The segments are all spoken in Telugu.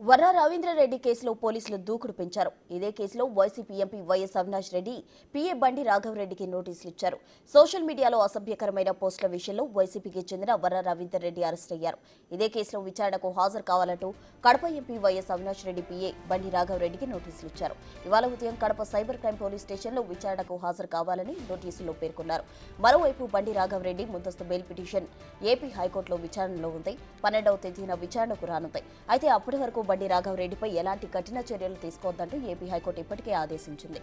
వర్రా రవీంద్రరెడ్డి కేసులో పోలీసులు దూకుడు పెంచారు. ఇదే కేసులో YCP MP YS Avinash Reddy PA బండి రాఘవరెడ్డికి నోటీసులు ఇచ్చారు. సోషల్ మీడియాలో అసభ్యకరమైన పోస్టుల విషయంలో వైసీపీకి చెందిన వర్రా రవీంద్రరెడ్డి అరెస్ట్ అయ్యారు. ఇదే కేసులో విచారణకు హాజరు కావాలంటూ Kadapa MP YS Avinash Reddy PA బండి రాఘవరెడ్డికి నోటీసులు ఇచ్చారు. ఇవాళ ఉదయం కడప సైబర్ క్రైమ్ పోలీస్ స్టేషన్లో విచారణకు హాజరు కావాలని నోటీసుల్లో పేర్కొన్నారు. మరోవైపు బండి రాఘవరెడ్డి ముందస్తు బెయిల్ పిటిషన్ ఏపీ హైకోర్టులో విచారణలో ఉంది. 12వ తేదీన విచారణకు రానుంది. అయితే అప్పటి వరకు బండి రాఘవరెడ్డిపై ఎలాంటి కఠిన చర్యలు తీసుకోవద్దంటూ ఏపీ హైకోర్టు ఇప్పటికే ఆదేశించింది.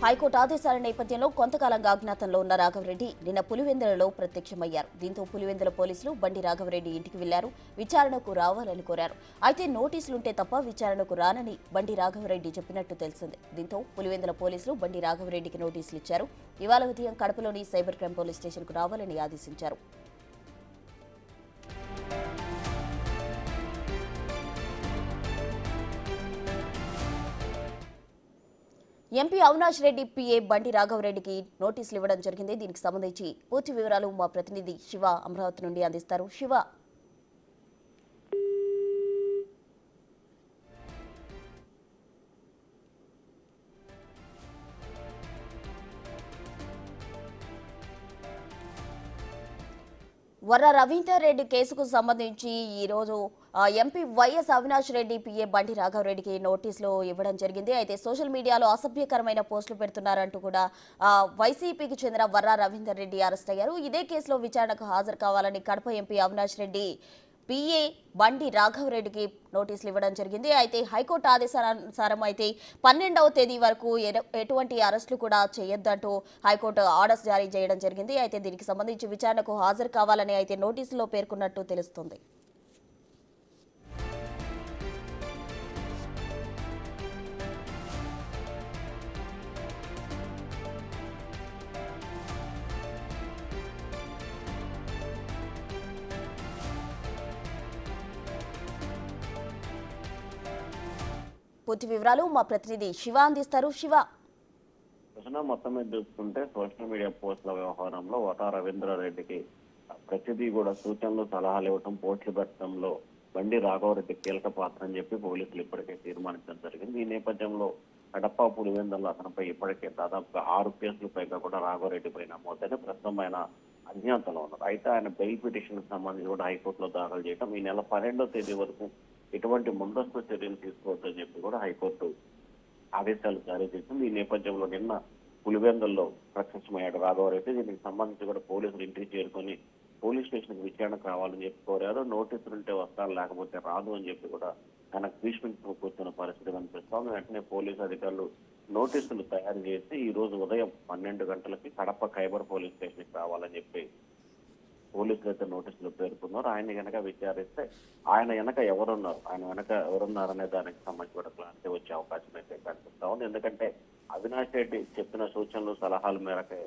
హైకోర్టు ఆదేశాల నేపథ్యంలో కొంతకాలంగా అజ్ఞాతంలో ఉన్న రాఘవరెడ్డి నిన్న పులివెందులలో ప్రత్యక్షమయ్యారు. దీంతో పులివెందుల పోలీసులు బండి రాఘవరెడ్డి ఇంటికి వెళ్లారు. విచారణకు రావాలని కోరారు. అయితే నోటీసులుంటే తప్ప విచారణకు రానని బండి రాఘవరెడ్డి చెప్పినట్టు తెలిసింది. దీంతో పులివెందుల పోలీసులు బండి రాఘవరెడ్డికి నోటీసులు ఇచ్చారు. ఇవాళ ఉదయం కడపలోని సైబర్ క్రైమ్ పోలీస్ స్టేషన్కు రావాలని ఆదేశించారు. ఎంపీ అవినాష్ రెడ్డి పీఏ బండి రాఘవరెడ్డికి నోటీసులు ఇవ్వడం జరిగింది. దీనికి సంబంధించి పూర్తి వివరాలు మా ప్రతినిధి శివ అమరావతి నుండి అందిస్తారు. శివ, వర్ర రవీందర్ రెడ్డి కేసుకు సంబంధించి ఈరోజు MP YS Avinash Reddy PA బండి రాఘవరెడ్డికి నోటీసులు ఇవ్వడం జరిగింది. అయితే సోషల్ మీడియాలో అసభ్యకరమైన పోస్టులు పెడుతున్నారంటూ కూడా వైసీపీకి చెందిన వర్ర రవీందర్ రెడ్డి అరెస్ట్ అయ్యారు. ఇదే కేసులో విచారణకు హాజరు కావాలని కడప ఎంపీ అవినాష్ రెడ్డి పీఏ బండి రాఘవరెడ్డికి నోటీసులు ఇవ్వడం జరిగింది. అయితే హైకోర్టు ఆదేశానుసారం అయితే 12వ తేదీ వరకు ఎటువంటి అరెస్టులు కూడా చేయొద్దంటూ హైకోర్టు ఆర్డర్స్ జారీ చేయడం జరిగింది. అయితే దీనికి సంబంధించి విచారణకు హాజరు కావాలని అయితే నోటీసులో పేర్కొన్నట్టు తెలుస్తుంది. పూర్తి వివరాలు మా ప్రతినిధి శివ అందిస్తారు. శివ, మొత్తం మీద చూసుకుంటే సోషల్ మీడియా పోస్టుల వ్యవహారంలో వర్రా రవీంద్రారెడ్డికి ప్రతిదీ కూడా సూచనలు సలహాలు ఇవ్వటం, పోస్టులు పెట్టడంలో బండి రాఘవరెడ్డి కీలక పాత్ర అని చెప్పి పోలీసులు ఇప్పటికే తీర్మానించడం జరిగింది. ఈ నేపథ్యంలో కడప పులివెందులలో అతనిపై ఇప్పటికే దాదాపుగా 6 కేసులు పైగా కూడా రాఘవరెడ్డి పై నమోదైన ప్రస్తుతం ఆయన అజ్ఞాతంలో ఉన్నారు. అయితే ఆయన బెయిల్ పిటిషన్ సంబంధించి కూడా హైకోర్టులో దాఖలు చేయడం, ఈ నెల 12వ తేదీ వరకు ఎటువంటి ముందస్తు చర్యలు తీసుకోవద్దని చెప్పి కూడా హైకోర్టు ఆదేశాలు జారీ చేసింది. ఈ నేపథ్యంలో నిన్న పులివెందుల్లో ప్రత్యక్షమయ్యాడు రాఘవరెడ్డి. దీనికి సంబంధించి కూడా పోలీసులు ఇంటికి చేరుకొని పోలీస్ స్టేషన్ విచారణకు రావాలని చెప్పి కోరారు. నోటీసులు ఉంటే వస్తాను, లేకపోతే రాదు అని చెప్పి కూడా ఆయనకు భీష్మించుకు కూర్చున్న పరిస్థితి కనిపిస్తోంది. వెంటనే పోలీసు అధికారులు నోటీసులు తయారు చేసి ఈ రోజు ఉదయం 12 గంటలకి కడప ఖైబర్ పోలీస్ స్టేషన్కి రావాలని చెప్పి పోలీసులు అయితే నోటీసులు పేర్కొన్నారు. ఆయన వెనక విచారిస్తే ఆయన వెనక ఎవరున్నారు, ఆయన వెనక ఎవరున్నారనే దానికి సంబంధించి కూడా క్లారిటీ వచ్చే అవకాశం అయితే కనిపిస్తా ఉంది. ఎందుకంటే అవినాష్ రెడ్డి చెప్పిన సూచనలు సలహాల మేరకే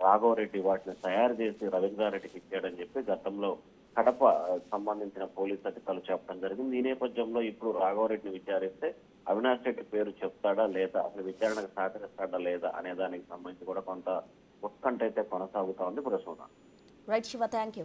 రాఘవరెడ్డి వాటిని తయారు చేసి రవీంద్రారెడ్డికి ఇచ్చాడని చెప్పి గతంలో కడప సంబంధించిన పోలీసు అధికారులు చెప్పడం జరిగింది. ఈ నేపథ్యంలో ఇప్పుడు రాఘవరెడ్డిని విచారిస్తే అవినాష్ రెడ్డి పేరు చెప్తాడా లేదా, అసలు విచారణకు సహకరిస్తాడా లేదా అనే దానికి సంబంధించి కూడా కొంత ఉత్కంఠ అయితే కొనసాగుతా ఉంది. Prasuna. Right Shiva, thank you.